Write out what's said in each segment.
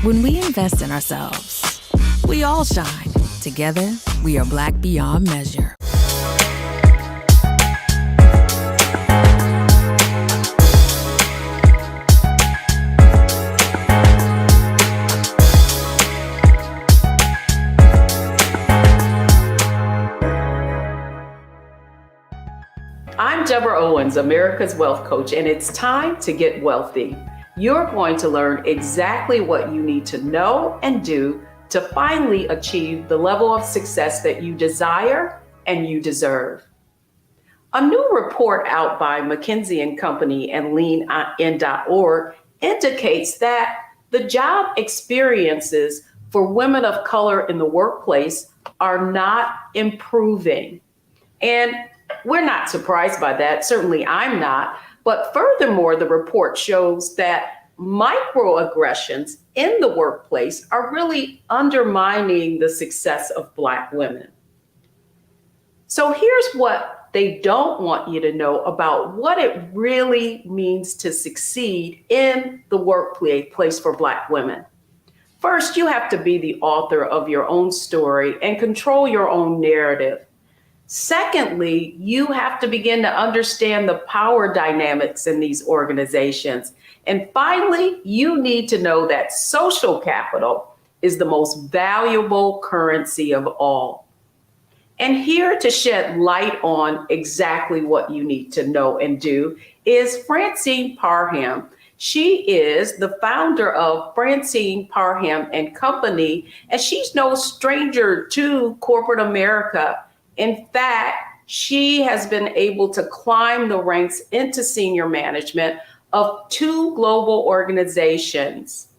When we invest in ourselves, we all shine. Together, we are Black beyond measure. I'm Deborah Owens, America's Wealth Coach, and it's time to get wealthy. You're going to learn exactly what you need to know and do to finally achieve the level of success that you desire and you deserve. A new report out by McKinsey & Company and leanin.org indicates that the job experiences for women of color in the workplace are not improving. And we're not surprised by that. Certainly I'm not. But furthermore, the report shows that microaggressions in the workplace are really undermining the success of Black women. So here's what they don't want you to know about what it really means to succeed in the workplace for Black women. First, you have to be the author of your own story and control your own narrative. Secondly, you have to begin to understand the power dynamics in these organizations. And finally, you need to know that social capital is the most valuable currency of all. And here to shed light on exactly what you need to know and do is Francine Parham. She is the founder of Francine Parham and Company, and she's no stranger to corporate America. In fact, she has been able to climb the ranks into senior management of two global organizations.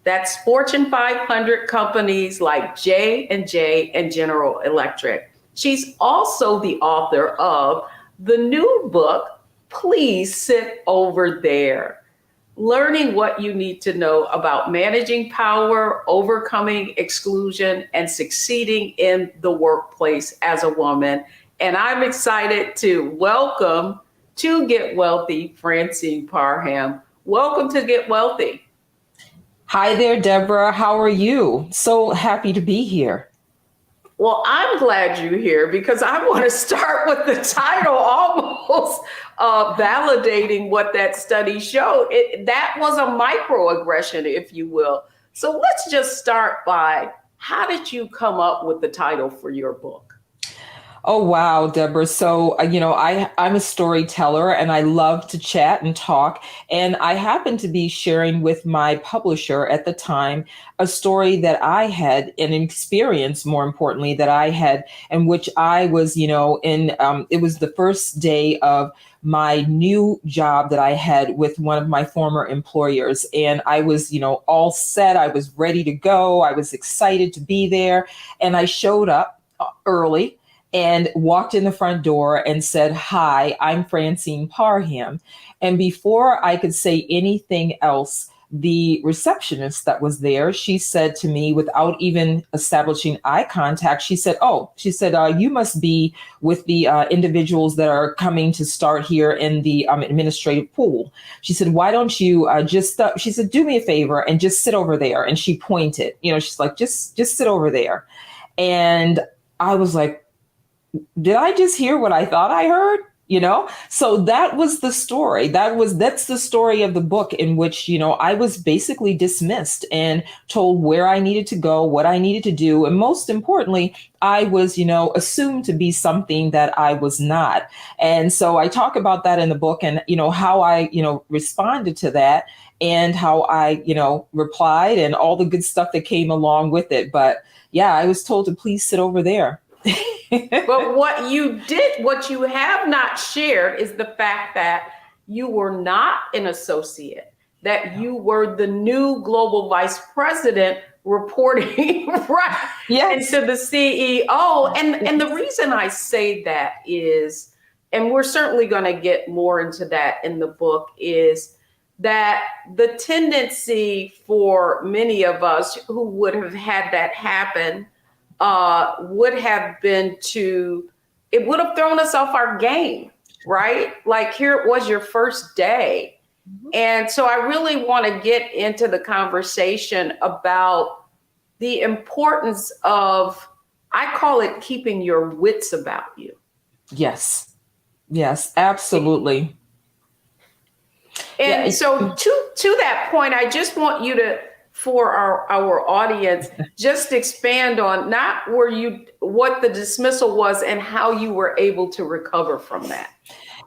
That's Fortune 500 companies like J&J and General Electric. She's also the author of the new book, Please Sit Over There. Learning what you need to know about managing power, overcoming exclusion, and succeeding in the workplace as a woman. And I'm excited to welcome to Get Wealthy, Francine Parham. Welcome to Get Wealthy. Hi there, Deborah. How are you? So happy to be here. Well, I'm glad you're here because I want to start with the title almost validating what that study showed. That was a microaggression, if you will. So let's just start by, how did you come up with the title for your book? Oh, wow, Deborah. So, I'm a storyteller and I love to chat and talk. And I happened to be sharing with my publisher at the time a story that I had, an experience, more importantly, that I had, in which I was, it was the first day of my new job that I had with one of my former employers. And I was, all set. I was ready to go. I was excited to be there. And I showed up early and walked in the front door and said, "Hi, I'm Francine Parham." And before I could say anything else, the receptionist that was there, she said to me, without even establishing eye contact, she said, "You must be with the individuals that are coming to start here in the administrative pool." She said, "Why don't you she said, "Do me a favor and just sit over there." And she pointed, she's like, just sit over there. And I was like, did I just hear what I thought I heard? So that was the story. That's the story of the book, in which, I was basically dismissed and told where I needed to go, what I needed to do. And most importantly, I was, assumed to be something that I was not. And so I talk about that in the book, and, how I, responded to that, and how I, replied, and all the good stuff that came along with it. But yeah, I was told to please sit over there. But what you have not shared is the fact that you were not an associate, that you were the new global vice president reporting right into the CEO. And the reason I say that is, and we're certainly going to get more into that in the book, is that the tendency for many of us who would have had that happen would have been it would have thrown us off our game, right? Like, here it was, your first day. Mm-hmm. And so I really want to get into the conversation about the importance of I call it keeping your wits about you. Yes. Yes, absolutely. And Yeah. so to that point, I just want you to, for our audience, just expand on not where you, what the dismissal was and how you were able to recover from that.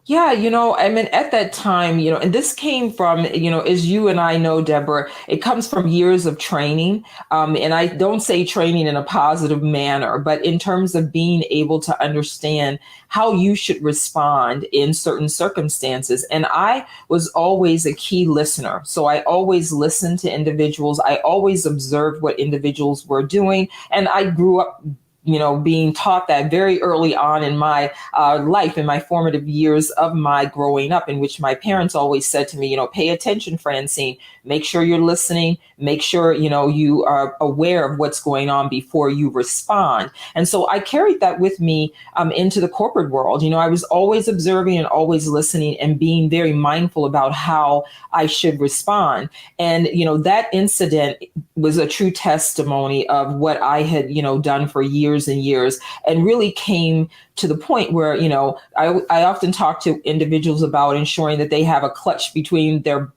Yeah, I mean, at that time, and this came from, as you and I know, Deborah, it comes from years of training. And I don't say training in a positive manner, but in terms of being able to understand how you should respond in certain circumstances. And I was always a key listener. So I always listened to individuals. I always observed what individuals were doing. And I grew up being taught that very early on in my life, in my formative years of my growing up, in which my parents always said to me, pay attention, Francine, make sure you're listening, make sure, you are aware of what's going on before you respond. And so I carried that with me into the corporate world. I was always observing and always listening and being very mindful about how I should respond. And, that incident was a true testimony of what I had, done for years and years, and really came to the point where, I often talk to individuals about ensuring that they have a clutch between their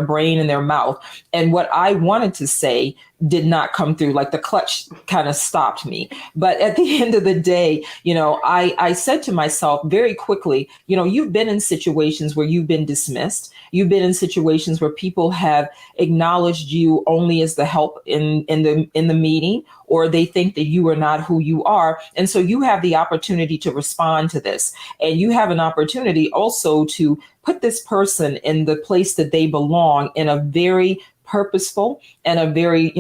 brain and their mouth. And what I wanted to say did not come through. Like the clutch kind of stopped me. But at the end of the day, I said to myself very quickly, you've been in situations where you've been dismissed. You've been in situations where people have acknowledged you only as the help in the meeting, or they think that you are not who you are. And so you have the opportunity to respond to this. And you have an opportunity also to put this person in the place that they belong in a very purposeful and a very,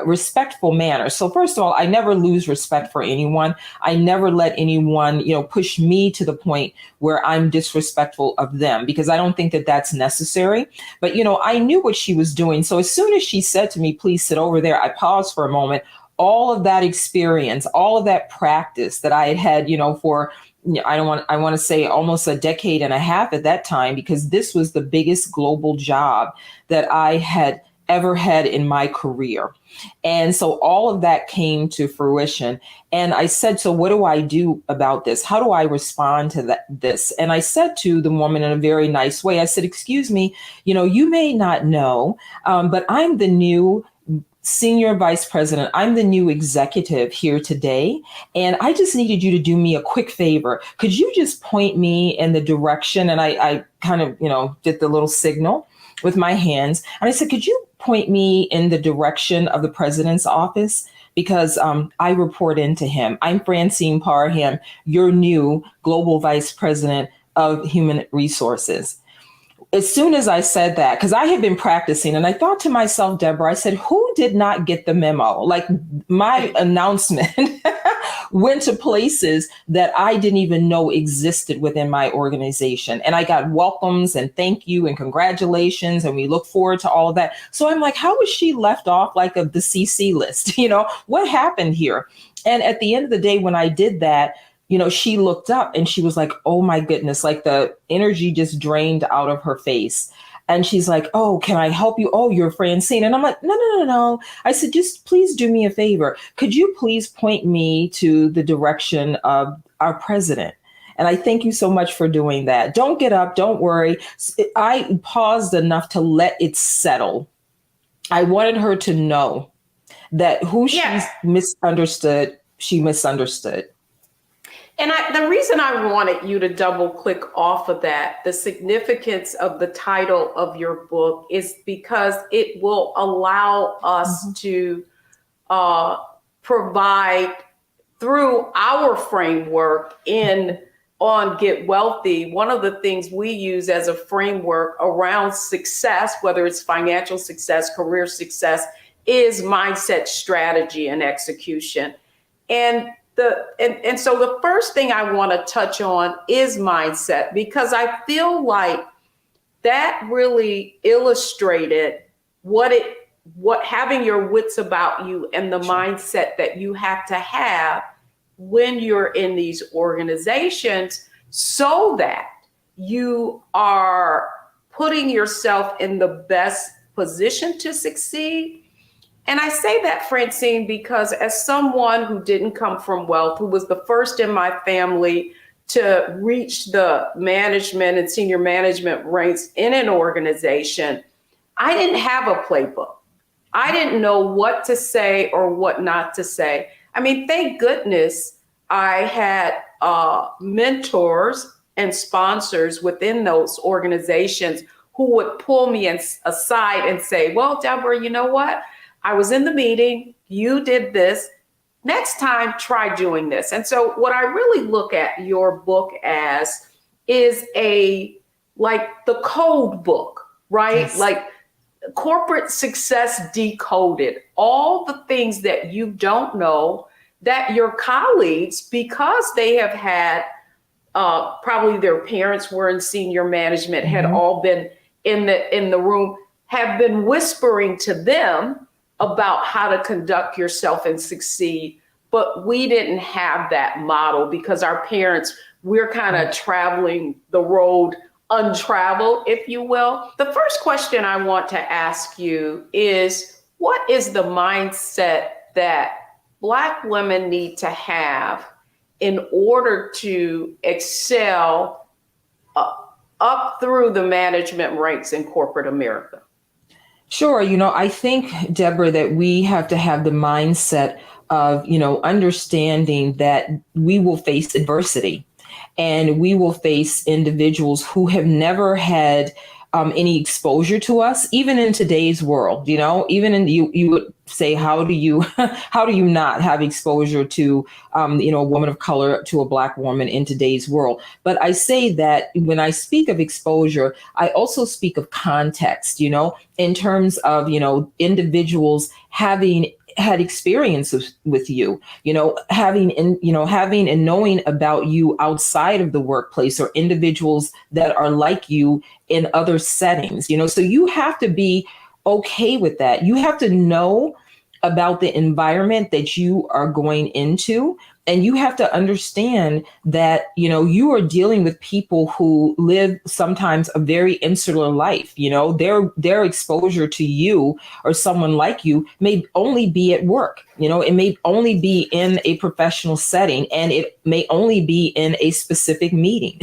respectful manner. So first of all, I never lose respect for anyone. I never let anyone, push me to the point where I'm disrespectful of them, because I don't think that that's necessary. But, I knew what she was doing. So as soon as she said to me, please sit over there, I paused for a moment. All of that experience, all of that practice that I had, for I want to say almost a decade and a half at that time, because this was the biggest global job that I had ever had in my career. And so all of that came to fruition. And I said, so what do I do about this? How do I respond to this? And I said to the woman in a very nice way, I said, excuse me, you may not know, but I'm the new Senior Vice President. I'm the new executive here today. And I just needed you to do me a quick favor. Could you just point me in the direction? And I kind of, did the little signal with my hands. And I said, could you point me in the direction of the president's office? Because I report into him. I'm Francine Parham, your new Global Vice President of Human Resources. As soon as I said that, because I had been practicing, and I thought to myself, Deborah, I said, who did not get the memo? Like my announcement went to places that I didn't even know existed within my organization. And I got welcomes and thank you and congratulations. And we look forward to all of that. So I'm like, how was she left off like of the CC list? What happened here? And at the end of the day, when I did that, she looked up and she was like, oh my goodness, like the energy just drained out of her face. And she's like, oh, can I help you? Oh, you're Francine. And I'm like, no. I said, just please do me a favor. Could you please point me to the direction of our president? And I thank you so much for doing that. Don't get up. Don't worry. I paused enough to let it settle. I wanted her to know that who she's misunderstood, she misunderstood. And the reason I wanted you to double click off of that, the significance of the title of your book, is because it will allow us to provide through our framework on Get Wealthy. One of the things we use as a framework around success, whether it's financial success, career success, is mindset, strategy, and execution. And so the first thing I want to touch on is mindset, because I feel like that really illustrated what having your wits about you and the mindset that you have to have when you're in these organizations, so that you are putting yourself in the best position to succeed. And I say that, Francine, because as someone who didn't come from wealth, who was the first in my family to reach the management and senior management ranks in an organization, I didn't have a playbook. I didn't know what to say or what not to say. I mean, thank goodness I had mentors and sponsors within those organizations who would pull me aside and say, well, Deborah, you know what? I was in the meeting, you did this. Next time, try doing this. And so what I really look at your book as is like the code book, right? Yes. Like corporate success decoded, all the things that you don't know that your colleagues, because they have had probably their parents were in senior management, had all been in the room, have been whispering to them about how to conduct yourself and succeed. But we didn't have that model because our parents, we're kind of traveling the road untraveled, if you will. The first question I want to ask you is, what is the mindset that Black women need to have in order to excel up through the management ranks in corporate America? Sure. I think, Deborah, that we have to have the mindset of, understanding that we will face adversity and we will face individuals who have never had any exposure to us, even in today's world. Even in you would say, how do you not have exposure to a woman of color, to a Black woman in today's world? But I say that when I speak of exposure, I also speak of context, in terms of individuals having had experiences with you, having and knowing about you outside of the workplace, or individuals that are like you in other settings, so you have to be okay with that. You have to know about the environment that you are going into. And you have to understand that, you are dealing with people who live sometimes a very insular life. Their exposure to you or someone like you may only be at work. It may only be in a professional setting, and it may only be in a specific meeting,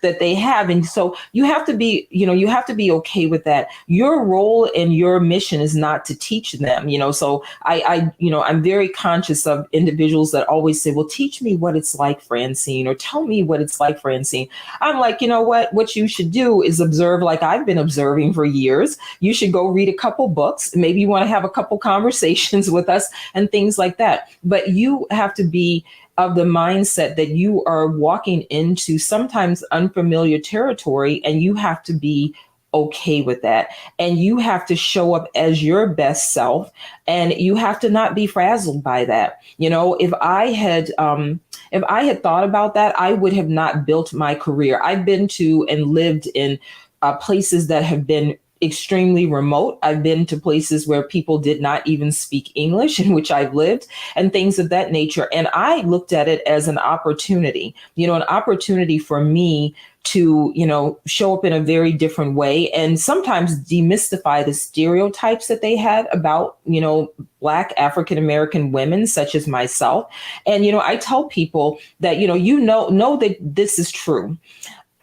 that they have. And so you have to be, you have to be okay with that. Your role and your mission is not to teach them, so I'm very conscious of individuals that always say, well, teach me what it's like, Francine, or tell me what it's like, Francine. I'm like, what you should do is observe, like I've been observing for years. You should go read a couple books. Maybe you want to have a couple conversations with us and things like that. But you have to be of the mindset that you are walking into sometimes unfamiliar territory, and you have to be okay with that. And you have to show up as your best self, and you have to not be frazzled by that. If I had thought about that, I would have not built my career. I've been to and lived in places that have been extremely remote. I've been to places where people did not even speak English, in which I've lived, and things of that nature. And I looked at it as an opportunity, an opportunity for me to, show up in a very different way, and sometimes demystify the stereotypes that they had about, Black African-American women, such as myself. And, I tell people that, know that this is true.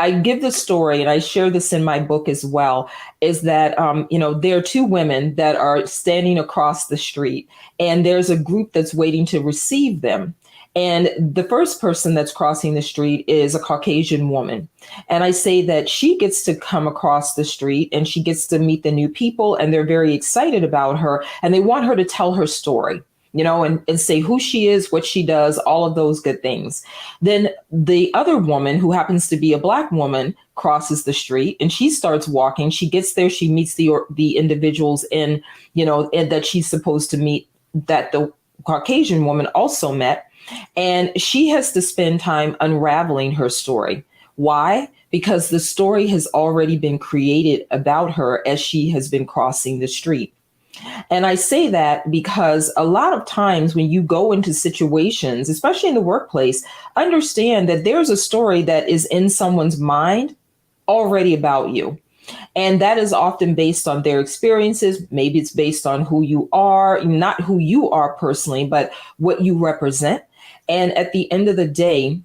I give the story, and I share this in my book as well, is that, there are two women that are standing across the street, and there's a group that's waiting to receive them. And the first person that's crossing the street is a Caucasian woman. And I say that she gets to come across the street, and she gets to meet the new people, and they're very excited about her, and they want her to tell her story. And say who she is, what she does, all of those good things. Then the other woman, who happens to be a Black woman, crosses the street, and she starts walking. She gets there, she meets the individuals and that she's supposed to meet, that the Caucasian woman also met. And she has to spend time unraveling her story. Why? Because the story has already been created about her as she has been crossing the street. And I say that because a lot of times when you go into situations, especially in the workplace, understand that there's a story that is in someone's mind already about you. And that is often based on their experiences. Maybe it's based on who you are, not who you are personally, but what you represent. And at the end of the day,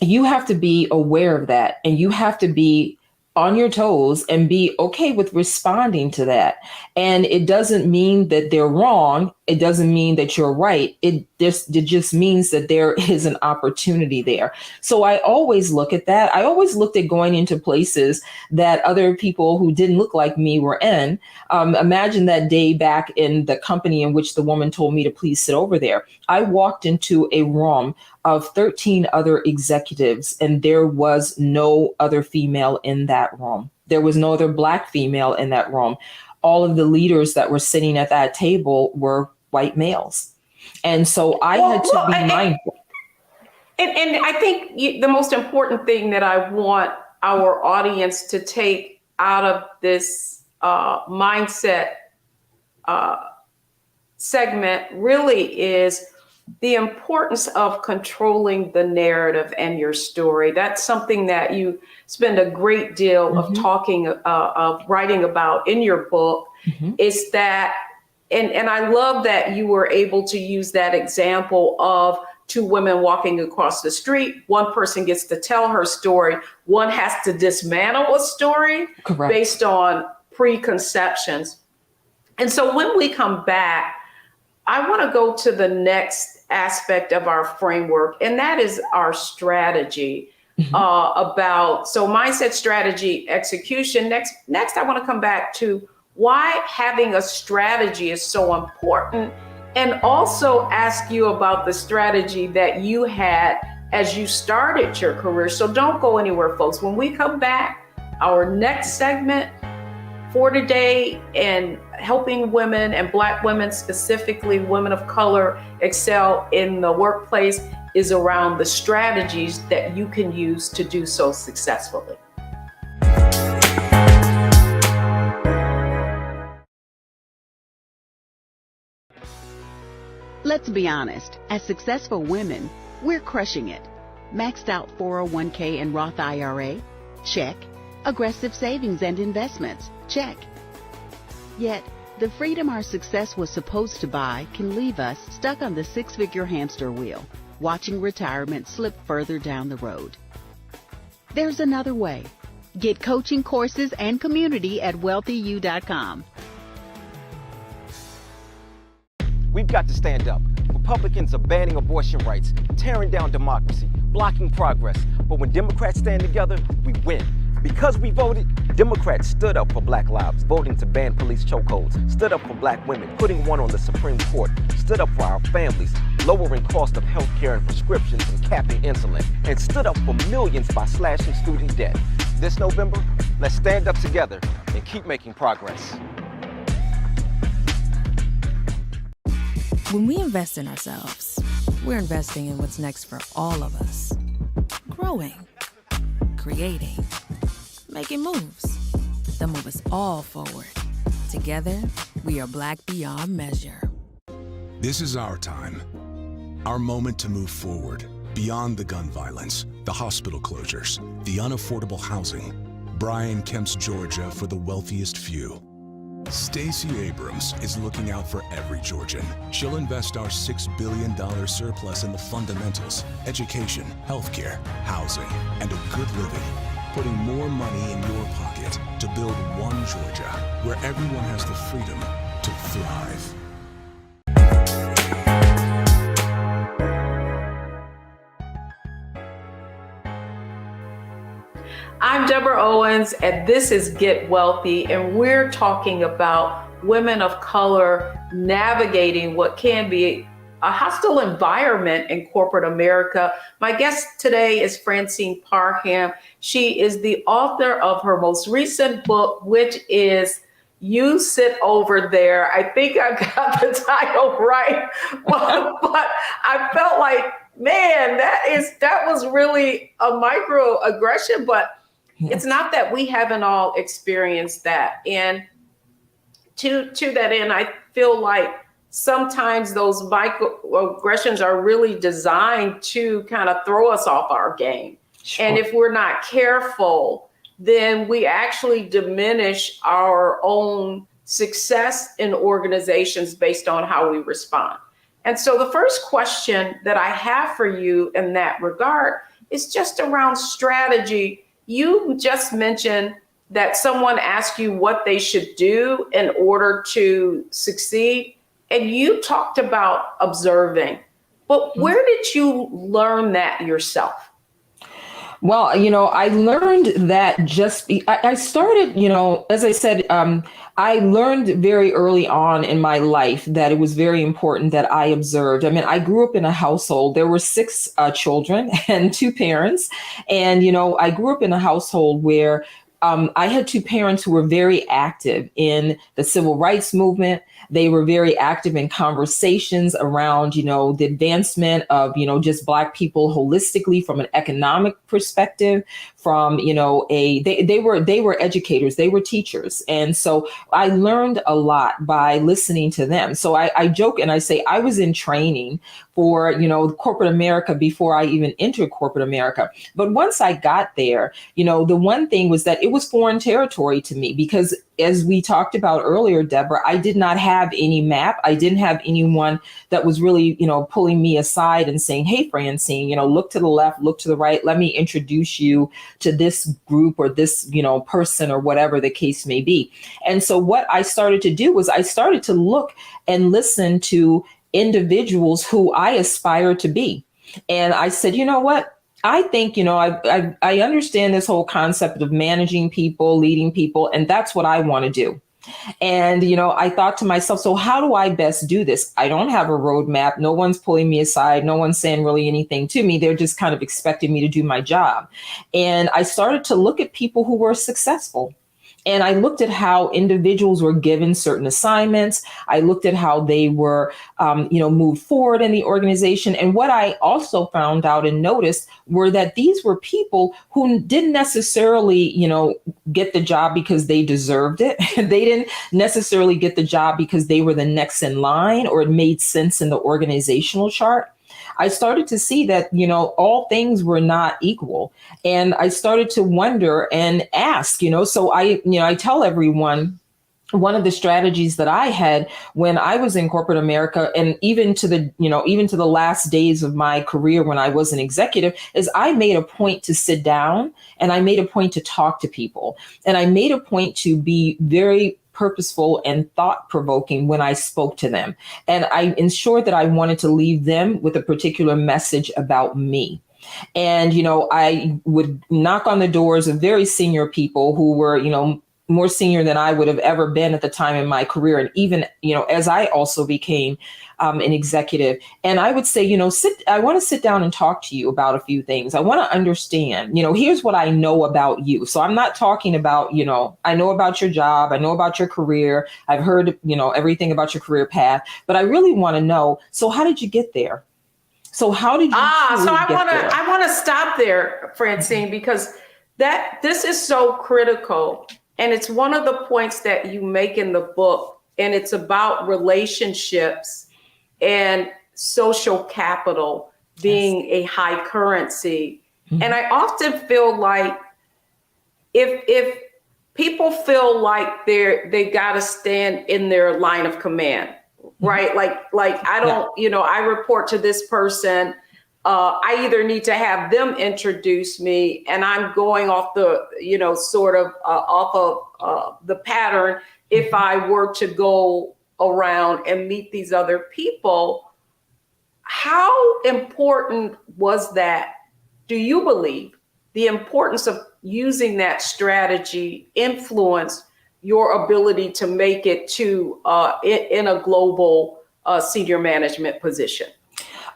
you have to be aware of that, and you have to be on your toes and be okay with responding to that. And it doesn't mean that they're wrong. It doesn't mean that you're right. It just means that there is an opportunity there. So I always look at that. I always looked at going into places that other people who didn't look like me were in. Imagine that day back in the company in which the woman told me to please sit over there. I walked into a room of 13 other executives, and there was no other female in that room. There was no other Black female in that room. All of the leaders that were sitting at that table were white males. And so I had to be mindful. And I think the most important thing that I want our audience to take out of this mindset segment really is the importance of controlling the narrative and your story. That's something that you spend a great deal of writing about in your book, is that, and I love that you were able to use that example of two women walking across the street. One person gets to tell her story. One has to dismantle a story based on preconceptions. And so when we come back, I want to go to the next aspect of our framework, and that is our strategy so mindset, strategy, execution. Next, I want to come back to why having a strategy is so important, and also ask you about the strategy that you had as you started your career. So don't go anywhere, folks. When we come back, our next segment for today, and helping women, and Black women, specifically women of color, excel in the workplace, is around the strategies that you can use to do so successfully. Let's be honest, as successful women, we're crushing it. Maxed out 401k and Roth IRA? Check. Aggressive savings and investments? Check. Yet, the freedom our success was supposed to buy can leave us stuck on the six-figure hamster wheel, watching retirement slip further down the road. There's another way. Get coaching courses and community at wealthyu.com. We've got to stand up. Republicans are banning abortion rights, tearing down democracy, blocking progress. But when Democrats stand together, we win. Because we voted, Democrats stood up for Black lives, voting to ban police chokeholds, stood up for Black women, putting one on the Supreme Court, stood up for our families, lowering cost of health care and prescriptions and capping insulin, and stood up for millions by slashing student debt. This November, let's stand up together and keep making progress. When we invest in ourselves, we're investing in what's next for all of us. Growing, creating, making moves that move us all forward. Together, we are Black beyond measure. This is our time, our moment to move forward, beyond the gun violence, the hospital closures, the unaffordable housing. Brian Kemp's Georgia for the wealthiest few. Stacey Abrams is looking out for every Georgian. She'll invest our $6 billion surplus in the fundamentals, education, healthcare, housing, and a good living. Putting more money in your pocket to build one Georgia, where everyone has the freedom to thrive. I'm Deborah Owens, and this is Get Wealthy, and we're talking about women of color navigating what can be a hostile environment in corporate America. My guest today is Francine Parham. She is the author of her most recent book, which is You Sit Over There. I think I got the title right, but I felt like, man, that was really a microaggression, but it's not that we haven't all experienced that. And to that end, I feel like sometimes those microaggressions are really designed to kind of throw us off our game. Sure. And if we're not careful, then we actually diminish our own success in organizations based on how we respond. And so the first question that I have for you in that regard is just around strategy. You just mentioned that someone asked you what they should do in order to succeed, and you talked about observing. But where did you learn that yourself? Well, I learned that I started, as I said, I learned very early on in my life that it was very important that I observed. I mean, I grew up in a household. There were six children and two parents. And, I grew up in a household where I had two parents who were very active in the civil rights movement. They were very active in conversations around, the advancement of, just Black people holistically from an economic perspective, from, they were educators, they were teachers. And so I learned a lot by listening to them. So I joke and I say I was in training for, corporate America before I even entered corporate America. But once I got there, the one thing was that it was foreign territory to me because, as we talked about earlier, Deborah, I did not have any map. I didn't have anyone that was really, pulling me aside and saying, hey, Francine, look to the left, look to the right. Let me introduce you to this group or this, person or whatever the case may be. And so what I started to do was I started to look and listen to individuals who I aspire to be. And I said, you know what? I think, I understand this whole concept of managing people, leading people, and that's what I want to do. And, I thought to myself, so how do I best do this? I don't have a roadmap. No one's pulling me aside. No one's saying really anything to me. They're just kind of expecting me to do my job. And I started to look at people who were successful. And I looked at how individuals were given certain assignments. I looked at how they were, moved forward in the organization. And what I also found out and noticed were that these were people who didn't necessarily, get the job because they deserved it. They didn't necessarily get the job because they were the next in line or it made sense in the organizational chart. I started to see that, all things were not equal. And I started to wonder and ask, so I tell everyone one of the strategies that I had when I was in corporate America and even to the last days of my career when I was an executive is I made a point to sit down and I made a point to talk to people. And I made a point to be very purposeful and thought-provoking when I spoke to them. And I ensured that I wanted to leave them with a particular message about me. And, I would knock on the doors of very senior people who were, more senior than I would have ever been at the time in my career. And even, as I also became an executive, and I would say, I want to sit down and talk to you about a few things. I want to understand, here's what I know about you. So I'm not talking about, I know about your job. I know about your career. I've heard, everything about your career path, but I really want to know. So how did you get there? So how did you? So I want to stop there, Francine, because this is so critical. And it's one of the points that you make in the book, and it's about relationships and social capital being a high currency. Mm-hmm. And I often feel like if people feel like they got to stand in their line of command, right? Like I don't, I report to this person. I either need to have them introduce me and I'm going off the, off of the pattern. If I were to go around and meet these other people, how important was that? Do you believe the importance of using that strategy influenced your ability to make it to in a global senior management position?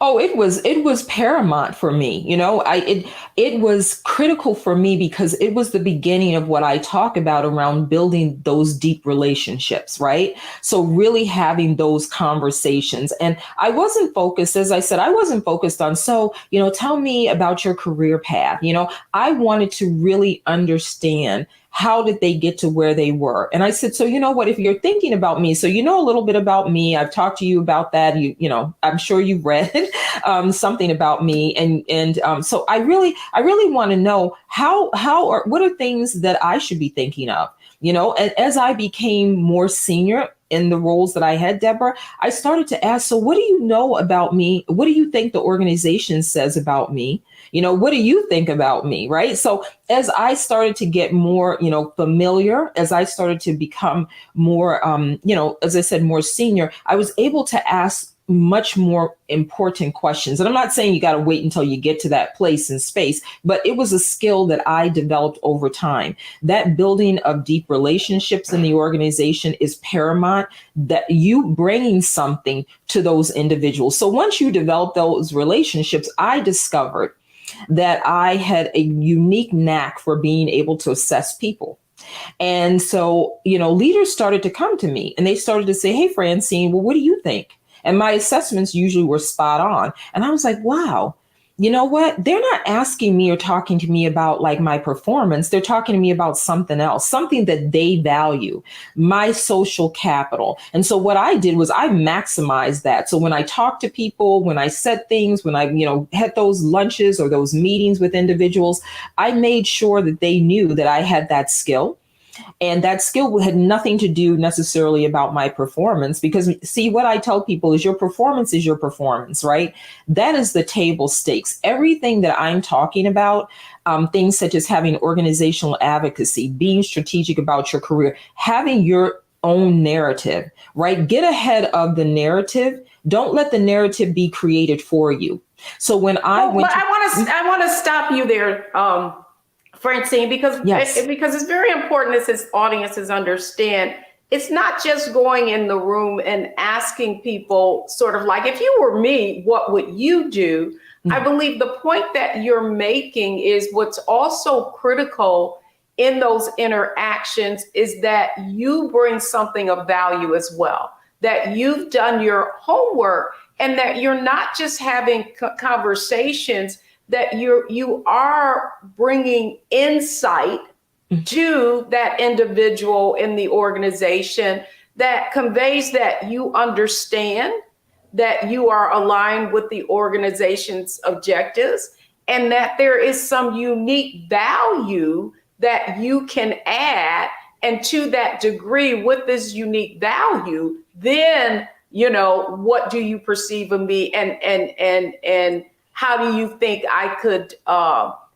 Oh, it was paramount for me. It was critical for me because it was the beginning of what I talk about around building those deep relationships, right? So really having those conversations. And I wasn't focused, as I said, I wasn't focused on, tell me about your career path. I wanted to really understand how did they get to where they were? And I said, so you know what, if you're thinking about me, so you know a little bit about me, I've talked to you about that. You know, I'm sure you've read something about me. And so I really want to know how or what are things that I should be thinking of, you know, and as I became more senior in the roles that I had, Deborah, I started to ask, so what do you know about me? What do you think the organization says about me? You know, what do you think about me? Right. So as I started to get more, you know, familiar, as I started to become more, you know, as I said, more senior, I was able to ask much more important questions. And I'm not saying you got to wait until you get to that place in space, but it was a skill that I developed over time. That building of deep relationships in the organization is paramount, that you bringing something to those individuals. So once you develop those relationships, I discovered that I had a unique knack for being able to assess people. And so, you know, leaders started to come to me and they started to say, hey, Francine, well, what do you think? And my assessments usually were spot on. And I was like, wow, you know what? They're not asking me or talking to me about like my performance. They're talking to me about something else, something that they value, my social capital. And so what I did was I maximized that. So when I talked to people, when I said things, when I, you know, had those lunches or those meetings with individuals, I made sure that they knew that I had that skill. And that skill had nothing to do necessarily about my performance, because see, what I tell people is your performance, right? That is the table stakes. Everything that I'm talking about, things such as having organizational advocacy, being strategic about your career, having your own narrative, right? Get ahead of the narrative. Don't let the narrative be created for you. So when I I want to stop you there, Francine, because it's very important as his audiences understand. It's not just going in the room and asking people sort of like, if you were me, what would you do? I believe the point that you're making is what's also critical in those interactions is that you bring something of value as well, that you've done your homework and that you're not just having conversations, that you are bringing insight to that individual in the organization that conveys that you understand, that you are aligned with the organization's objectives, and that there is some unique value that you can add. And to that degree, with this unique value, then, you know, what do you perceive of me, and how do you think I could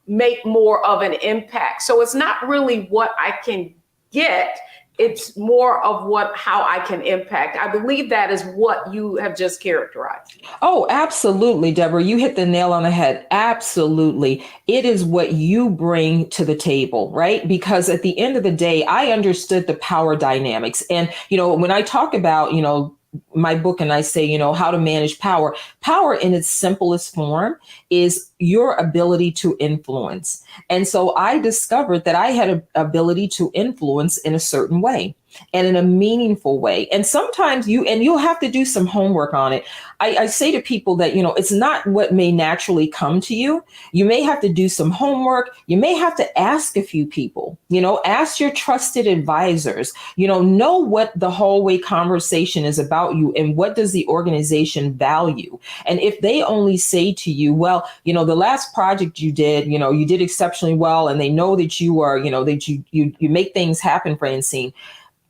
make more of an impact? So it's not really what I can get, it's more of how I can impact. I believe that is what you have just characterized. Oh, absolutely, Deborah. You hit the nail on the head. Absolutely. It is what you bring to the table, right? Because at the end of the day, I understood the power dynamics. And, you know, when I talk about, you know, my book and I say, you know, how to manage power. Power in its simplest form is your ability to influence. And so I discovered that I had an ability to influence in a certain way and in a meaningful way. And sometimes you'll have to do some homework on it. I say to people that, you know, it's not what may naturally come to you. You may have to do some homework. You may have to ask a few people, you know, ask your trusted advisors, you know what the hallway conversation is about you and what does the organization value. And if they only say to you, well, you know, the last project you did, you know, you did exceptionally well, and they know that you are, you know, that you make things happen, Francine.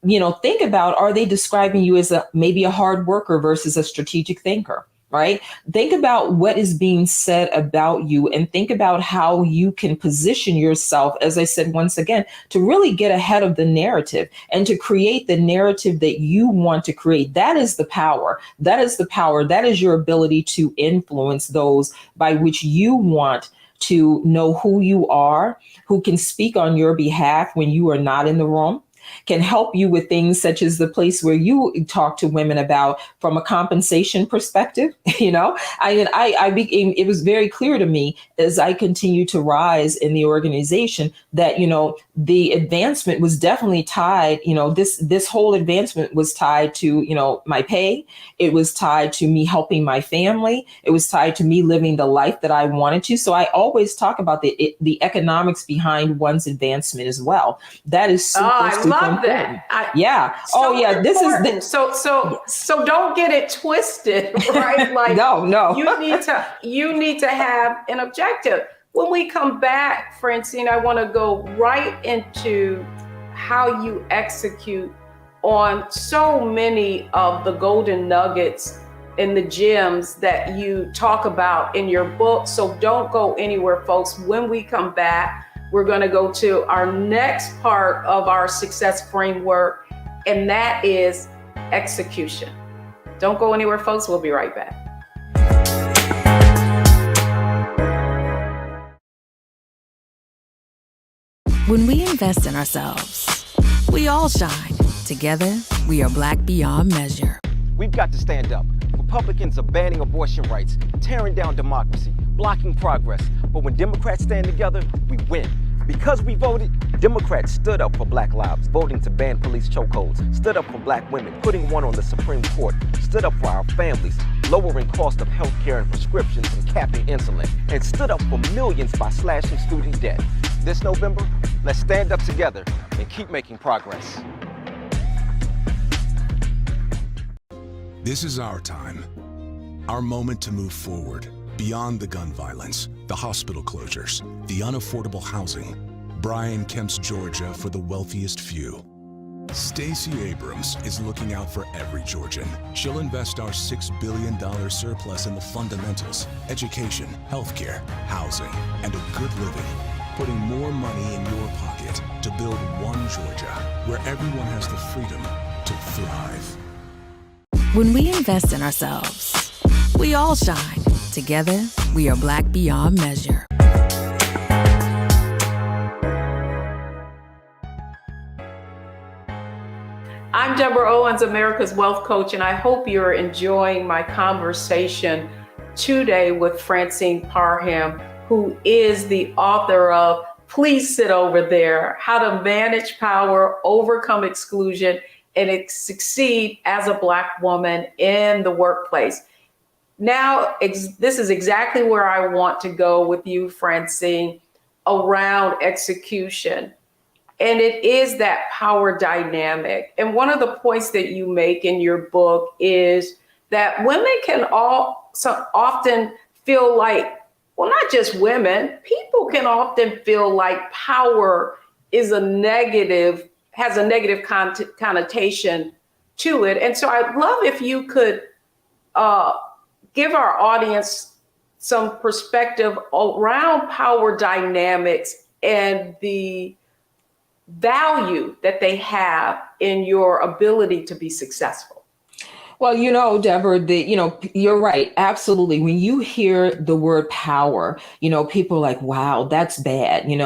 You know, think about, are they describing you as maybe a hard worker versus a strategic thinker, right? Think about what is being said about you and think about how you can position yourself, as I said, once again, to really get ahead of the narrative and to create the narrative that you want to create. That is the power. That is the power. That is your ability to influence those by which you want to know who you are, who can speak on your behalf when you are not in the room. can help you with things such as the place where you talk to women about from a compensation perspective. It was very clear to me as I continue to rise in the organization that, the advancement was definitely tied, this whole advancement was tied to, my pay. It was tied to me helping my family. It was tied to me living the life that I wanted to. So I always talk about the economics behind one's advancement as well. That is super, I super love important. that. This is so don't get it twisted, right? Like no. you need to have an objective. When we come back, Francine, I want to go right into how you execute on so many of the golden nuggets and the gems that you talk about in your book. So don't go anywhere, folks. When we come back, we're going to go to our next part of our success framework, and that is execution. Don't go anywhere, folks. We'll be right back. When we invest in ourselves, we all shine. Together, we are Black beyond measure. We've got to stand up. Republicans are banning abortion rights, tearing down democracy, blocking progress. But when Democrats stand together, we win. Because we voted, Democrats stood up for Black lives, voting to ban police chokeholds, stood up for Black women, putting one on the Supreme Court, stood up for our families, lowering cost of health care and prescriptions and capping insulin, and stood up for millions by slashing student debt. This November, let's stand up together and keep making progress. This is our time, our moment to move forward, beyond the gun violence, the hospital closures, the unaffordable housing. Brian Kemp's Georgia for the wealthiest few. Stacey Abrams is looking out for every Georgian. She'll invest our $6 billion surplus in the fundamentals, education, healthcare, housing, and a good living, putting more money in your pocket to build one Georgia where everyone has the freedom to thrive. When we invest in ourselves, we all shine. Together, we are Black beyond measure. I'm Deborah Owens, America's Wealth Coach, and I hope you're enjoying my conversation today with Francine Parham, who is the author of Please Sit Over There, How to Manage Power, Overcome Exclusion, and Succeed as a Black Woman in the Workplace. Now, this is exactly where I want to go with you, Francine, around execution. And it is that power dynamic. And one of the points that you make in your book is that women can often feel like, well, not just women, people can often feel like power is has a negative connotation to it. And so I'd love if you could give our audience some perspective around power dynamics and the value that they have in your ability to be successful. Well, Deborah, you're right. Absolutely. When you hear the word power, people are like, wow, that's bad, and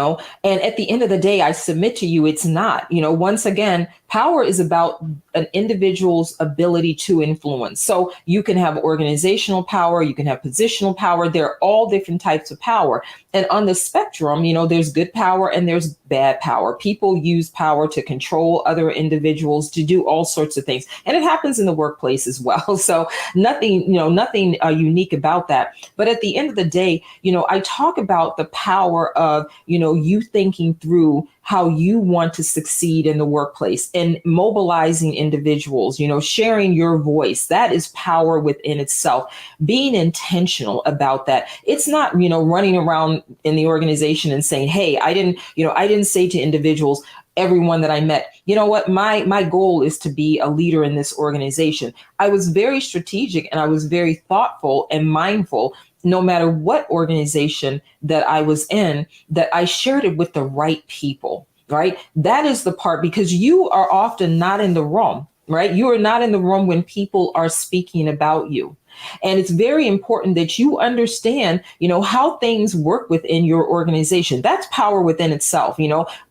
at the end of the day, I submit to you, it's not. Once again, power is about an individual's ability to influence. So you can have organizational power, you can have positional power. There are all different types of power. And on the spectrum, there's good power and there's bad power. People use power to control other individuals, to do all sorts of things. And it happens in the workplace as well. So nothing unique about that. But at the end of the day, I talk about the power of, you thinking through how you want to succeed in the workplace and mobilizing individuals, sharing your voice. That is power within itself. Being intentional about that. It's not, running around in the organization and saying, hey, I didn't say to individuals, everyone that I met, you know what, my goal is to be a leader in this organization. I was very strategic and I was very thoughtful and mindful, no matter what organization that I was in, that I shared it with the right people, right? That is the part, because you are often not in the room, right? You are not in the room when people are speaking about you. And it's very important that you understand, how things work within your organization. That's power within itself,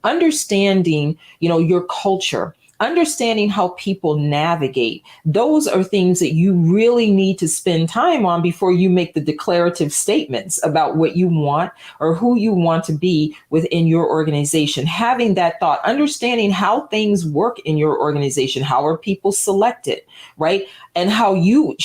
understanding, your culture, understanding how people navigate. Those are things that you really need to spend time on before you make the declarative statements about what you want or who you want to be within your organization. Having that thought, understanding how things work in your organization, how are people selected, right? And how you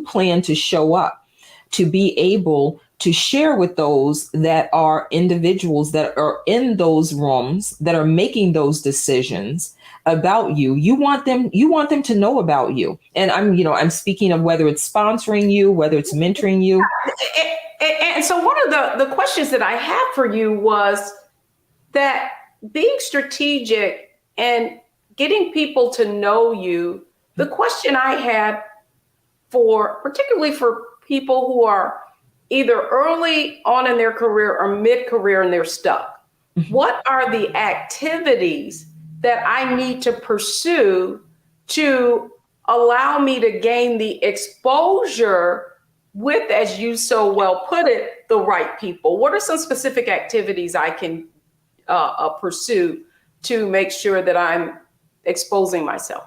plan to show up to be able to share with those that are individuals that are in those rooms that are making those decisions about you. You want them to know about you. And I'm speaking of whether it's sponsoring you, whether it's mentoring you. And so one of the questions that I had for you was that being strategic and getting people to know you, the question I had particularly for people who are either early on in their career or mid-career and they're stuck, what are the activities that I need to pursue to allow me to gain the exposure with, as you so well put it, the right people? What are some specific activities I can pursue to make sure that I'm exposing myself?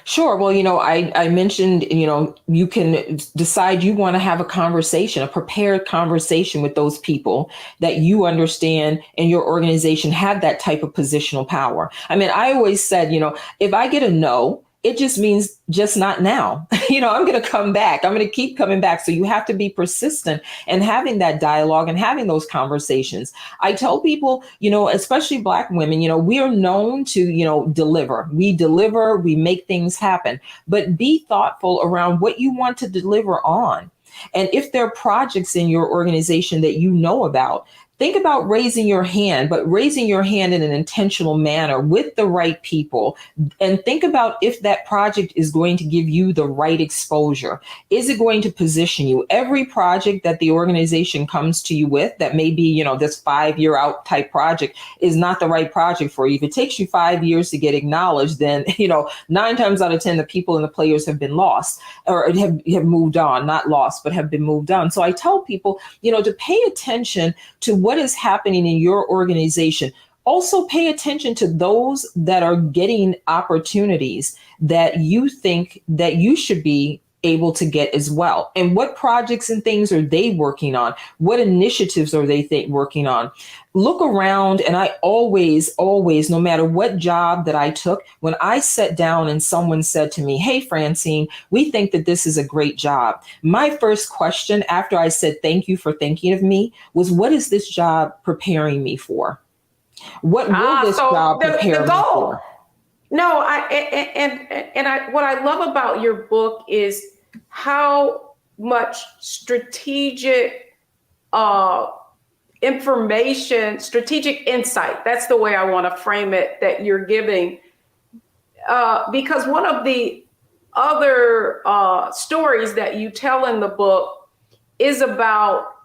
Sure. Well, I mentioned, you can decide you want to have a conversation, a prepared conversation with those people that you understand in your organization have that type of positional power. I mean, I always said, if I get a no, it just means just not now. I'm going to come back. I'm going to keep coming back. So you have to be persistent and having that dialogue and having those conversations. I tell people, especially Black women, we are known to, deliver. We deliver, we make things happen, but be thoughtful around what you want to deliver on. And if there are projects in your organization that you know about, think about raising your hand, but raising your hand in an intentional manner with the right people. And think about if that project is going to give you the right exposure. Is it going to position you? Every project that the organization comes to you with that may be, this 5-year out type project is not the right project for you. If it takes you 5 years to get acknowledged, then, 9 times out of 10, the people and the players have been lost or have moved on, not lost, but have been moved on. So I tell people, to pay attention to what is happening in your organization. Also pay attention to those that are getting opportunities that you think that you should be able to get as well. And what projects and things are they working on? What initiatives are they working on? Look around. And I always, no matter what job that I took, when I sat down and someone said to me, "Hey, Francine, we think that this is a great job," my first question after I said, "Thank you for thinking of me," was, what is this job preparing me for? What will this job prepare me for? No, what I love about your book is how much strategic information, strategic insight, that's the way I want to frame it, that you're giving. Because one of the other stories that you tell in the book is about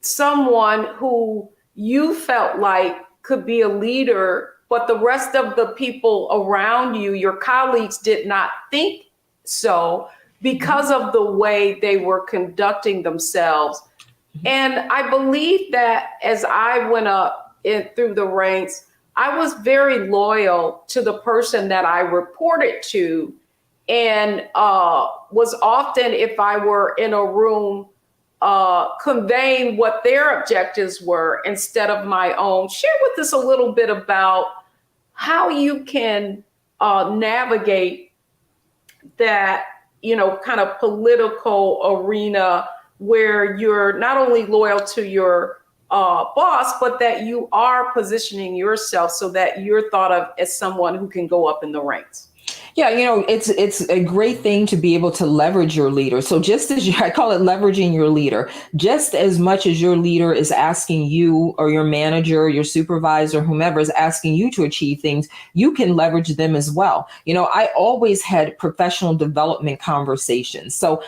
someone who you felt like could be a leader, but the rest of the people around you, your colleagues, did not think so because of the way they were conducting themselves. And I believe that as I went up through the ranks, I was very loyal to the person that I reported to, and was often, if I were in a room, conveying what their objectives were instead of my own. Share with us a little bit about how you can navigate that, kind of political arena where you're not only loyal to your boss, but that you are positioning yourself so that you're thought of as someone who can go up in the ranks. Yeah, it's a great thing to be able to leverage your leader. So just as I call it leveraging your leader, just as much as your leader is asking you, or your manager, your supervisor, whomever is asking you to achieve things, you can leverage them as well. I always had professional development conversations. So,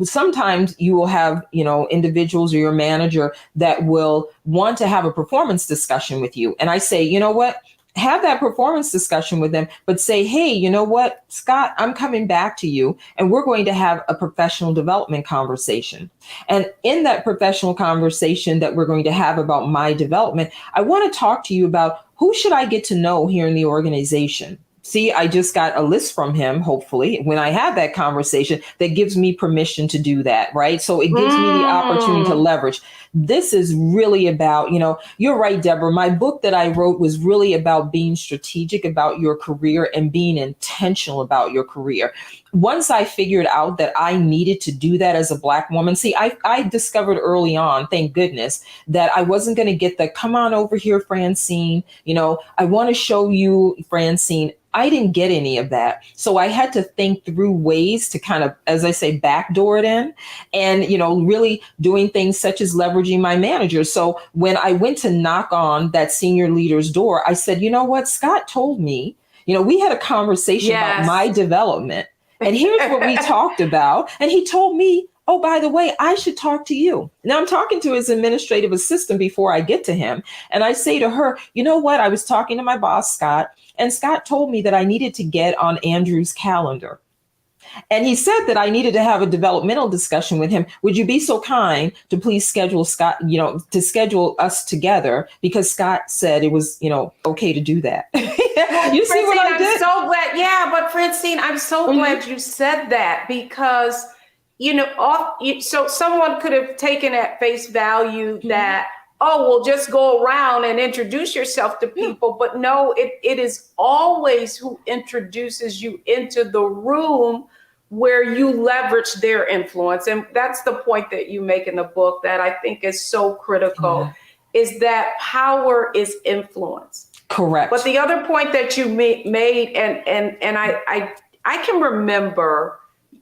sometimes you will have, individuals or your manager that will want to have a performance discussion with you. And I say, you know what? have that performance discussion with them, but say, hey, you know what, Scott, I'm coming back to you and we're going to have a professional development conversation. And in that professional conversation that we're going to have about my development, I want to talk to you about who should I get to know here in the organization. See, I just got a list from him, hopefully, when I have that conversation that gives me permission to do that, right? So it gives me the opportunity to leverage. This is really about, you're right, Deborah. My book that I wrote was really about being strategic about your career and being intentional about your career. Once I figured out that I needed to do that as a Black woman, see, I discovered early on, thank goodness, that I wasn't going to get the come on over here, Francine. I want to show you, Francine. I didn't get any of that. So I had to think through ways to kind of, as I say, backdoor it in and, really doing things such as leveraging my manager. So when I went to knock on that senior leader's door, I said, you know what, Scott told me, we had a conversation about my development and here's what we talked about. And he told me, oh, by the way, I should talk to you. Now I'm talking to his administrative assistant before I get to him. And I say to her, you know what? I was talking to my boss, Scott, and Scott told me that I needed to get on Andrew's calendar. And he said that I needed to have a developmental discussion with him. Would you be so kind to please schedule Scott, to schedule us together? Because Scott said it was, okay to do that. You see what I did? I'm so glad. Yeah, but Francine, I'm so glad you said that because so someone could have taken at face value that, oh, well, just go around and introduce yourself to people. But no, it is always who introduces you into the room where you leverage their influence. And that's the point that you make in the book that I think is so critical, is that power is influence. Correct. But the other point that you made, and I can remember,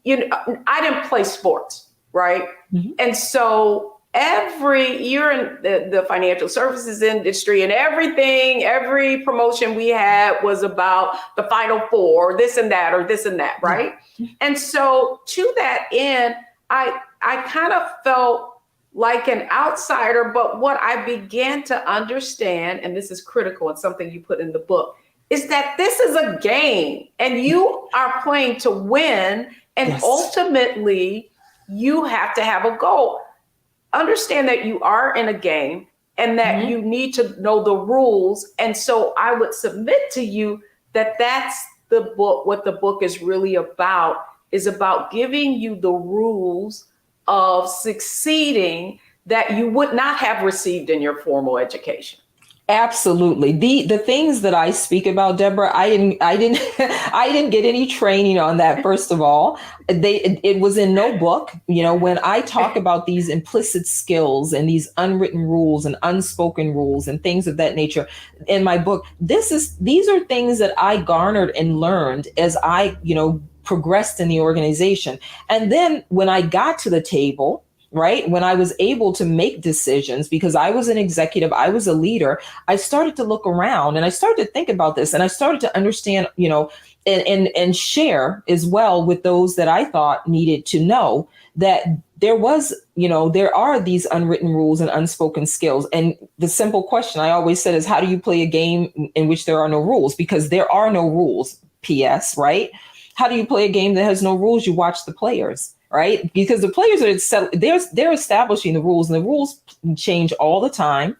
I didn't play sports, right? Mm-hmm. And so you're in the financial services industry and every promotion we had was about the Final Four, this and that, right? Mm-hmm. And so to that end, I kind of felt like an outsider, but what I began to understand, and this is critical and something you put in the book, is that this is a game and you are playing to win. And ultimately, you have to have a goal. Understand that you are in a game and that you need to know the rules. And so I would submit to you that that's the book. What the book is really about is about giving you the rules of succeeding that you would not have received in your formal education. Absolutely. The things that I speak about, Deborah, I didn't get any training on that. First of all, it was in no book. When I talk about these implicit skills and these unwritten rules and unspoken rules and things of that nature in my book, these are things that I garnered and learned as I, progressed in the organization. And then when I got to the table, right, when I was able to make decisions, because I was an executive, I was a leader, I started to look around and I started to think about this and I started to understand, and share as well with those that I thought needed to know that there was, there are these unwritten rules and unspoken skills. And the simple question I always said is, how do you play a game in which there are no rules? Because there are no rules, PS, right? How do you play a game that has no rules? You watch the players. Right? Because the players they're establishing the rules and the rules change all the time.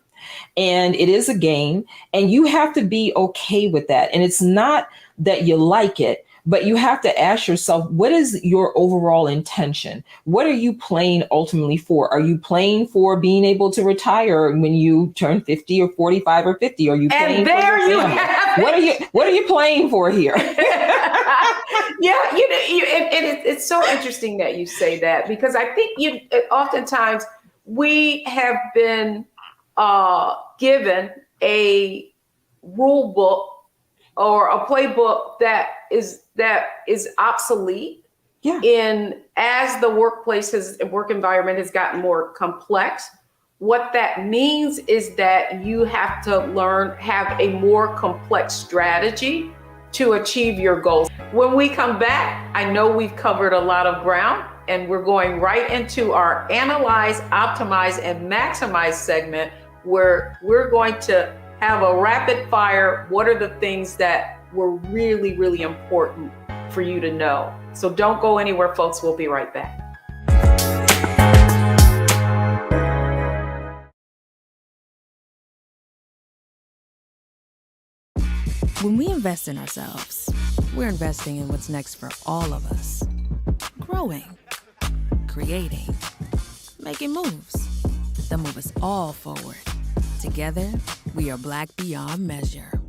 And it is a game and you have to be okay with that. And it's not that you like it, but you have to ask yourself, what is your overall intention? What are you playing ultimately for? Are you playing for being able to retire when you turn 50 or 45 or 50? Are you playing for your family? What are you playing for here? Yeah, it's so interesting that you say that, because I think oftentimes we have been given a rule book or a playbook that is obsolete. Yeah. As the work environment has gotten more complex. What that means is that you have to have a more complex strategy to achieve your goals. When we come back, I know we've covered a lot of ground and we're going right into our Analyze, Optimize, and Maximize segment, where we're going to have a rapid fire. What are the things that were really, really important for you to know? So don't go anywhere, folks. We'll be right back. When we invest in ourselves, we're investing in what's next for all of us. Growing, creating, making moves that move us all forward. Together, we are Black beyond measure.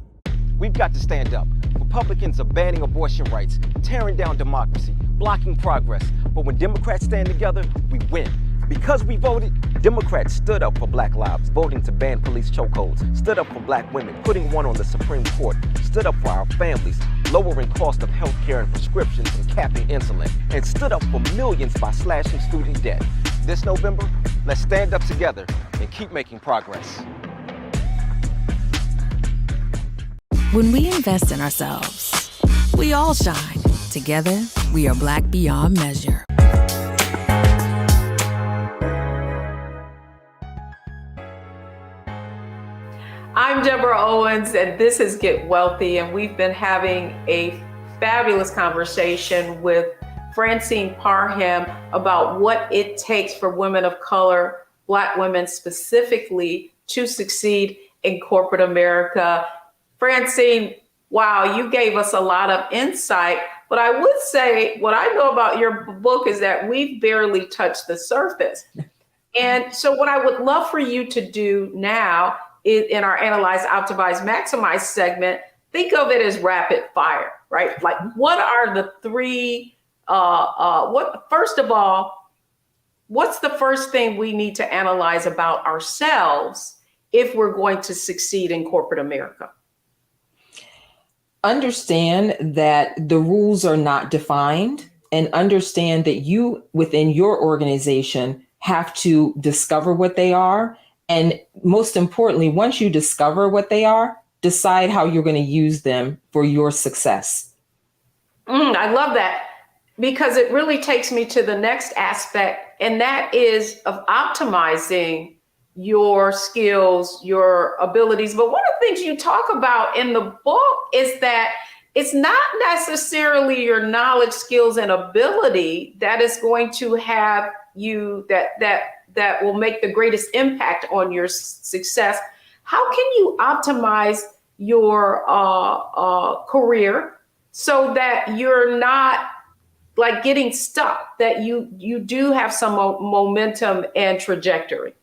We've got to stand up. Republicans are banning abortion rights, tearing down democracy, blocking progress. But when Democrats stand together, we win. Because we voted, Democrats stood up for Black lives, voting to ban police chokeholds, stood up for Black women, putting one on the Supreme Court, stood up for our families, lowering cost of health care and prescriptions and capping insulin, and stood up for millions by slashing student debt. This November, let's stand up together and keep making progress. When we invest in ourselves, we all shine. Together, we are Black beyond measure. I'm Deborah Owens, and this is Get Wealthy, and we've been having a fabulous conversation with Francine Parham about what it takes for women of color, Black women specifically, to succeed in corporate America. Francine, wow, you gave us a lot of insight, but I would say what I know about your book is that we've barely touched the surface. And so what I would love for you to do now in our Analyze, Optimize, Maximize segment, think of it as rapid fire, right? Like, what are the three, first of all, what's the first thing we need to analyze about ourselves if we're going to succeed in corporate America? Understand that the rules are not defined, and understand that you within your organization have to discover what they are. And most importantly, once you discover what they are, decide how you're going to use them for your success. I love that, because it really takes me to the next aspect, and that is of optimizing your skills, your abilities. But one of the things you talk about in the book is that it's not necessarily your knowledge, skills, and ability that is going to have you that will make the greatest impact on your success. How can you optimize your career so that you're not like getting stuck, that you do have some momentum and trajectory?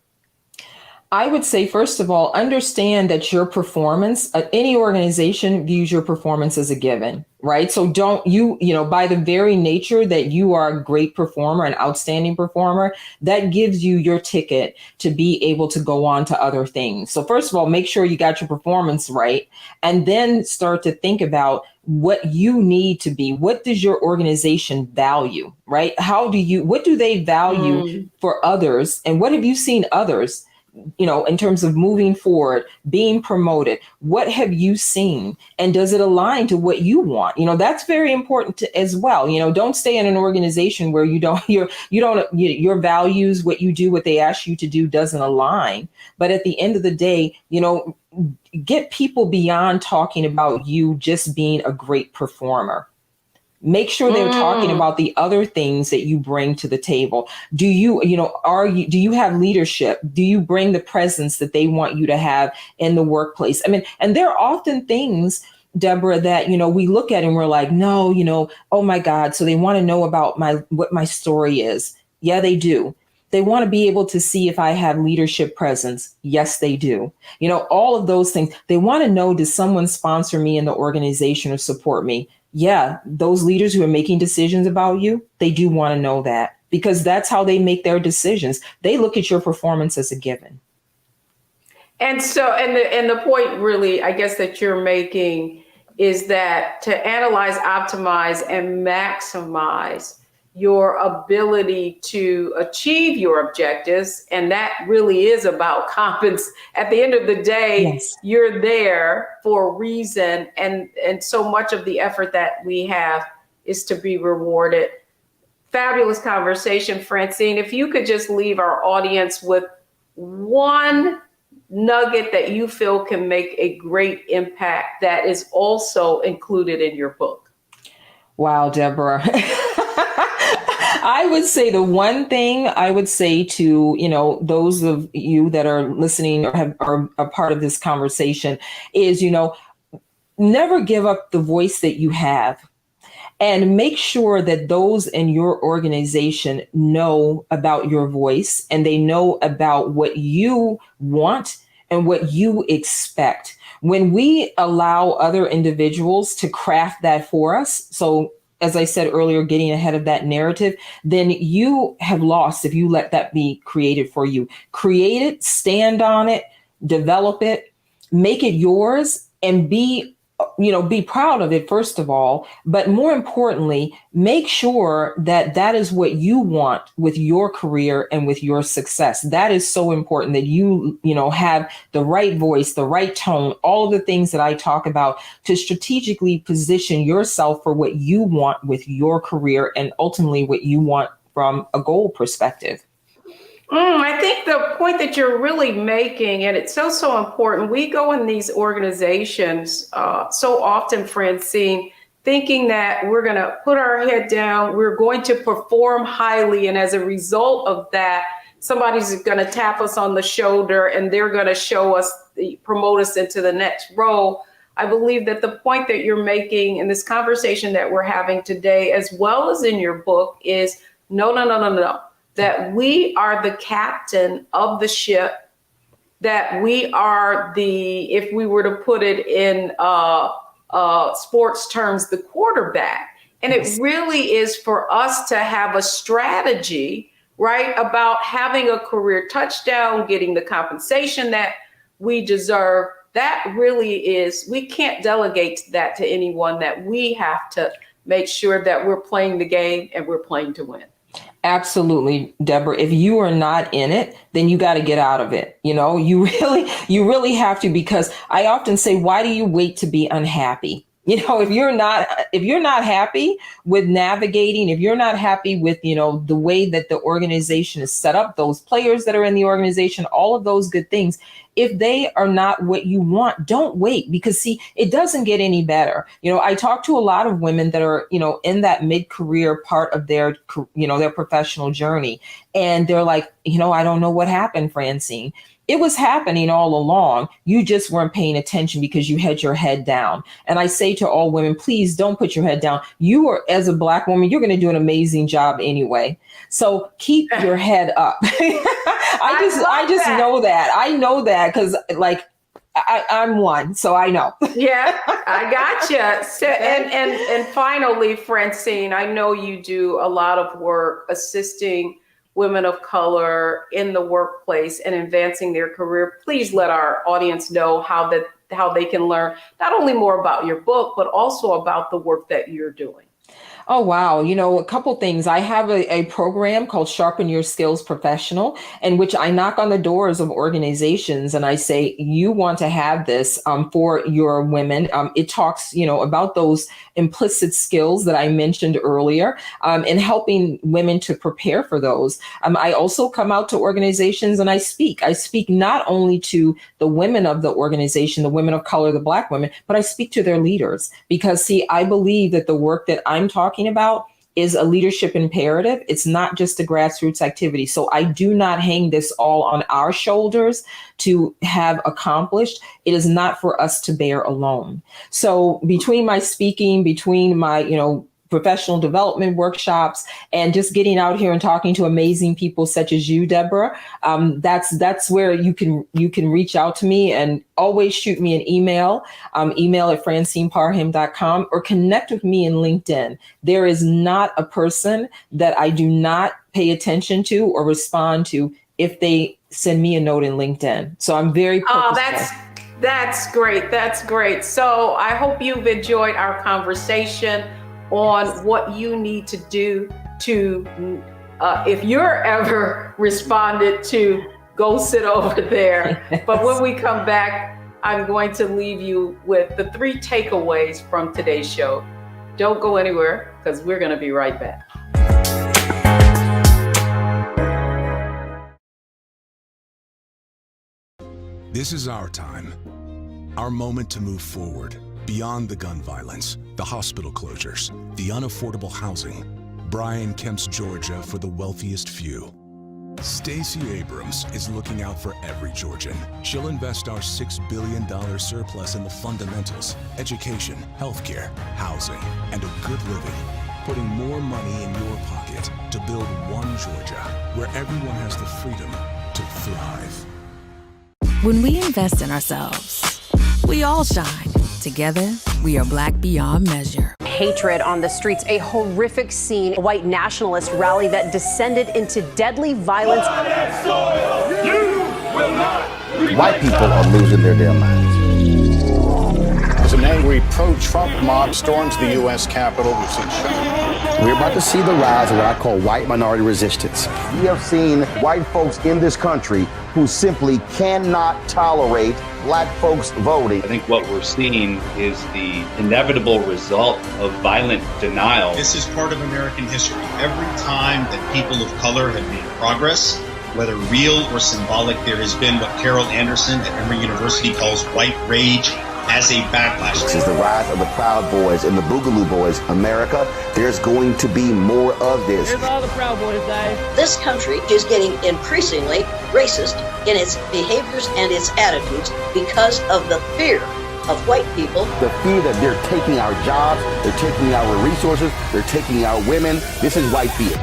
I would say, first of all, understand that your performance, any organization views your performance as a given, right? So don't by the very nature that you are a great performer, an outstanding performer, that gives you your ticket to be able to go on to other things. So first of all, make sure you got your performance right, and then start to think about what you need to be. What does your organization value, right? What do they value for others? And what have you seen others, in terms of moving forward, being promoted? What have you seen? And does it align to what you want? That's very important as well. Don't stay in an organization where your values, what you do, what they ask you to do doesn't align. But at the end of the day, get people beyond talking about you just being a great performer. Make sure they're talking about the other things that you bring to the table. Do you have leadership? Do you bring the presence that they want you to have in the workplace? I mean, and there are often things, Deborah, that, we look at and we're like, no, oh my God. So they want to know about what my story is. Yeah, they do. They want to be able to see if I have leadership presence. Yes, they do. All of those things. They want to know, does someone sponsor me in the organization or support me? Yeah, those leaders who are making decisions about you, they do want to know that, because that's how they make their decisions. They look at your performance as a given. And so, and the point really, I guess, that you're making is that to analyze, optimize, and maximize your ability to achieve your objectives. And that really is about competence. At the end of the day, yes, you're there for a reason. And so much of the effort that we have is to be rewarded. Fabulous conversation, Francine. If you could just leave our audience with one nugget that you feel can make a great impact that is also included in your book? Wow, Deborah. I would say the one thing I would say to, those of you that are listening or are a part of this conversation is, never give up the voice that you have. And make sure that those in your organization know about your voice and they know about what you want and what you expect. When we allow other individuals to craft that for us, so as I said earlier, getting ahead of that narrative, then you have lost if you let that be created for you. Create it, stand on it, develop it, make it yours, and be proud of it, first of all, but more importantly, make sure that that is what you want with your career and with your success. That is so important that you have the right voice, the right tone, all of the things that I talk about to strategically position yourself for what you want with your career and ultimately what you want from a goal perspective. I think the point that you're really making, and it's so important, we go in these organizations so often, Francine, thinking that we're going to put our head down, we're going to perform highly, and as a result of that, somebody's going to tap us on the shoulder and they're going to promote us into the next role. I believe that the point that you're making in this conversation that we're having today, as well as in your book, is no. That we are the captain of the ship, that we are if we were to put it in sports terms, the quarterback. And it really is for us to have a strategy, right, about having a career touchdown, getting the compensation that we deserve. That really is, we can't delegate that to anyone, that we have to make sure that we're playing the game and we're playing to win. Absolutely, Deborah. If you are not in it, then you got to get out of it. You really have to, because I often say, why do you wait to be unhappy? If you're not happy with navigating, if you're not happy with, the way that the organization is set up, those players that are in the organization, all of those good things, if they are not what you want, don't wait, because see, it doesn't get any better. I talk to a lot of women that are, in that mid-career part of their professional journey. And they're like, I don't know what happened, Francine. It was happening all along. You just weren't paying attention because you had your head down. And I say to all women, please don't put your head down. You are, as a Black woman, you're going to do an amazing job anyway. So keep your head up. I just know that. I know that because I'm one, so I know. Yeah, I gotcha. So, and finally, Francine, I know you do a lot of work assisting women of color in the workplace and advancing their career. Please let our audience know how they can learn not only more about your book, but also about the work that you're doing. Oh, wow. A couple things. I have a program called Sharpen Your Skills Professional, in which I knock on the doors of organizations and I say, you want to have this for your women. It talks, about those implicit skills that I mentioned earlier, and helping women to prepare for those. I also come out to organizations and I speak. I speak not only to the women of the organization, the women of color, the Black women, but I speak to their leaders, because see, I believe that the work that I'm talking about is a leadership imperative. It's not just a grassroots activity. So I do not hang this all on our shoulders to have accomplished. It is not for us to bear alone. So between my speaking, between my, professional development workshops, and just getting out here and talking to amazing people such as you, Deborah, that's where you can reach out to me, and always shoot me an email at francineparham.com, or connect with me in LinkedIn. There is not a person that I do not pay attention to or respond to if they send me a note in LinkedIn. So I'm very purposeful. That's great. That's great. So I hope you've enjoyed our conversation on what you need to do to, if you're ever responded to, go sit over there. Yes. But when we come back, I'm going to leave you with the 3 takeaways from today's show. Don't go anywhere, because we're going to be right back. This is our time. Our moment to move forward, beyond the gun violence, the hospital closures, the unaffordable housing. Bryan Kemp's Georgia for the wealthiest few. Stacey Abrams is looking out for every Georgian. She'll invest our $6 billion surplus in the fundamentals, education, healthcare, housing, and a good living, putting more money in your pocket to build one Georgia where everyone has the freedom to thrive. When we invest in ourselves, we all shine. Together, we are Black beyond measure. Hatred on the streets, a horrific scene, a white nationalist rally that descended into deadly violence. White people are losing their damn minds. As an angry pro-Trump mob storms the U.S. Capitol, we've seen shootings. We're about to see the rise of what I call white minority resistance. We have seen white folks in this country who simply cannot tolerate black folks voting. I think what we're seeing is the inevitable result of violent denial. This is part of American history. Every time that people of color have made progress, whether real or symbolic, there has been what Carol Anderson at Emory University calls white rage as a backlash. This is the rise of the Proud Boys and the Boogaloo Boys. America, there's going to be more of this. Here's all the Proud Boys, guys. This country is getting increasingly racist in its behaviors and its attitudes because of the fear of white people. The fear that they're taking our jobs, they're taking our resources, they're taking our women. This is white fear.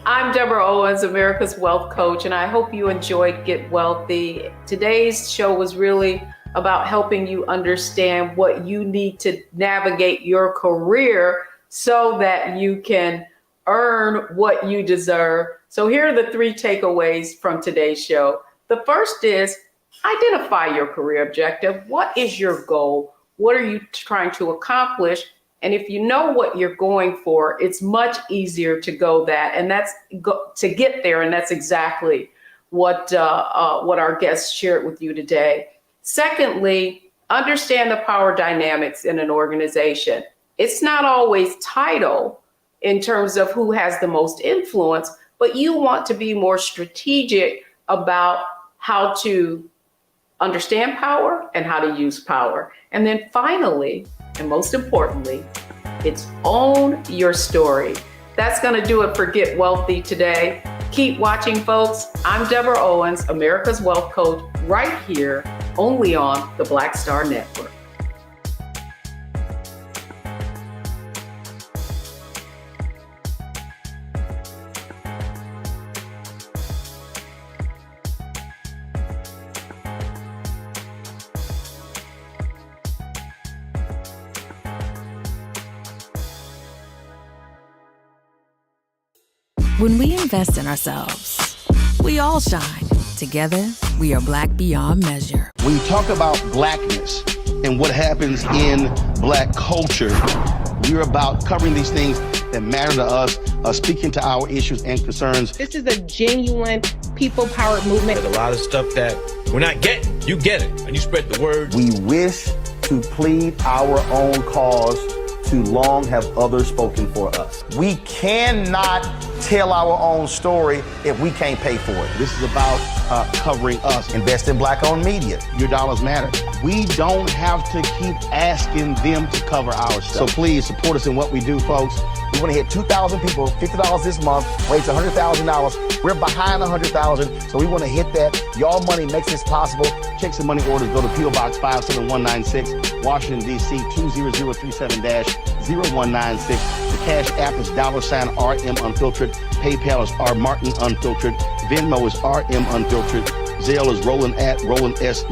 I'm Deborah Owens, America's Wealth Coach, and I hope you enjoyed Get Wealthy. Today's show was really about helping you understand what you need to navigate your career so that you can earn what you deserve. So here are the 3 takeaways from today's show. The first is identify your career objective. What is your goal? What are you trying to accomplish? And if you know what you're going for, it's much easier to go that, and to get there. And that's exactly what our guests shared with you today. Secondly, understand the power dynamics in an organization. It's not always title in terms of who has the most influence, but you want to be more strategic about how to understand power and how to use power. And then finally, and most importantly, it's own your story. That's going to do it for Get Wealthy today. Keep watching, folks. I'm Deborah Owens, America's Wealth Coach, right here, only on the Black Star Network. When we invest in ourselves, we all shine. Together, we are Black beyond measure. When you talk about blackness and what happens in black culture, we're about covering these things that matter to us, speaking to our issues and concerns. This is a genuine people-powered movement. There's a lot of stuff that we're not getting. You get it, and you spread the word. We wish to plead our own cause. Too long have others spoken for us. We cannot tell our own story if we can't pay for it. This is about covering us. Invest in black-owned media. Your dollars matter. We don't have to keep asking them to cover our stuff. So please support us in what we do, folks. We want to hit 2,000 people, $50 this month, raise $100,000. We're behind 100,000, so we want to hit that. Y'all money makes this possible. Checks and money orders go to P.O. Box 57196, Washington, D.C. 20037-0196. The Cash App is $RM Unfiltered. PayPal is R Martin Unfiltered. Venmo is RM Unfiltered. Zelle is Roland S.